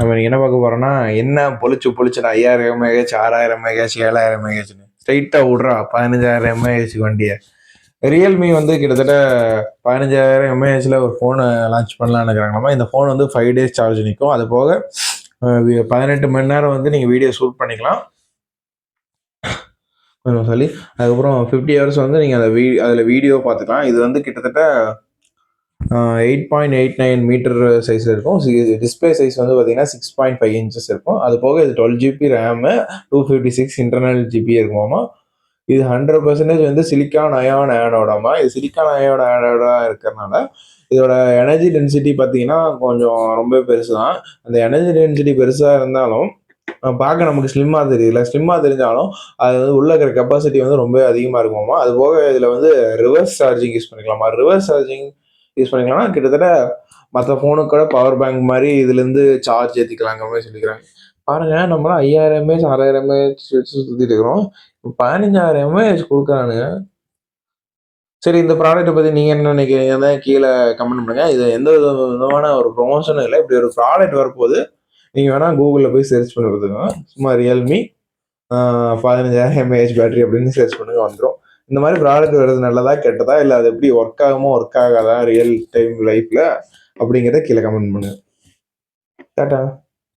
நம்ம என்ன பார்க்க போறோம்னா, என்ன பொழிச்சுனா 5000 எம்ஏஹெச், 6000 எம்ஏஹெச், 7000 எம்ஏஹெச்ன்னு ஸ்ட்ரெயிட்டா விட்றா 15000 எம்ஏஹெச் வண்டிய. ரியல்மி வந்து கிட்டத்தட்ட 15000 எம்ஏஹெச்ல ஒரு ஃபோனை லான்ச் பண்ணலாம்னு இருக்கிறாங்களாமா. இந்த ஃபோன் வந்து 5 டேஸ் சார்ஜ் நிற்கும். அது போக 18 மணி நேரம் வந்து நீங்கள் வீடியோ ஷூட் பண்ணிக்கலாம் சொல்லி. அதுக்கப்புறம் 50 ஹவர்ஸ் வந்து நீங்கள் அதில் வீடியோ பார்த்துக்கலாம். இது வந்து கிட்டத்தட்ட 8.89 மீட்டர் சைஸ் இருக்கும். டிஸ்பிளே சைஸ் வந்து பார்த்தீங்கன்னா 6.5 இன்ச்சஸ் இருக்கும். அது போக இது 12 ஜிபி ரேமு, 256 இன்டர்னல் ஜிபி இருக்குமாமா. இது 100% வந்து சிலிக்கான் அயான் ஆனோடாமா. இது சிலிக்கான் அயான் ஆனோடா இருக்கிறதுனால இதோட எனர்ஜி டென்சிட்டி பார்த்தீங்கன்னா கொஞ்சம் ரொம்ப பெருசு தான். அந்த எனர்ஜி டென்சிட்டி பெருசாக இருந்தாலும் பார்க்க நமக்கு ஸ்லிம்மாக தெரியல. ஸ்லிம்மாக தெரிஞ்சாலும் அது வந்து உள்ள இருக்கிற கெப்பாசிட்டி வந்து ரொம்ப அதிகமாக இருக்குமாமா. அது போக இதில் வந்து ரிவர்ஸ் சார்ஜிங் யூஸ் பண்ணிக்கலாமா. ரிவர்ஸ் சார்ஜிங் யூஸ் பண்ணிக்கலாம்னா கிட்டத்தட்ட மற்ற ஃபோனுக்கு கூட பவர் பேங்க் மாதிரி இதுலேருந்து சார்ஜ் ஏற்றிக்கலாங்கிற மாதிரி சொல்லிக்கிறாங்க. பாருங்க, நம்மளாம் 5000 எம்ஏஹெச் 6000 எம்ஏஹெச் வச்சு சுற்றிட்டு இருக்கிறோம். 15000 எம்ஏஹெச் கொடுக்குறானுங்க. சரி, இந்த ப்ராடக்ட்டை பற்றி நீங்கள் என்ன நினைக்கிறீங்க கீழே கமெண்ட் பண்ணுங்க. இது எந்த விதமான ஒரு ப்ரொமோஷனும் இல்லை. இப்படி ஒரு ப்ராடக்ட் வரப்போகுது. நீங்கள் வேணால் கூகுளில் போய் சர்ச் பண்ணி பார்த்துக்கோங்க. சும்மா ரியல்மி 15000 எம்ஏஹெச் பேட்டரி அப்படின்னு சர்ச் பண்ணுங்க, வந்துடும். இந்த மாதிரி ப்ராடக்ட் வருது நல்லதா கெட்டதா, இல்லை அது எப்படி ஒர்க் ஆகுமோ ஒர்க் ஆகாதா ரியல் டைம் லைஃப்பில் அப்படிங்கிறத கீழே கமெண்ட் பண்ணுங்க. டாட்டா.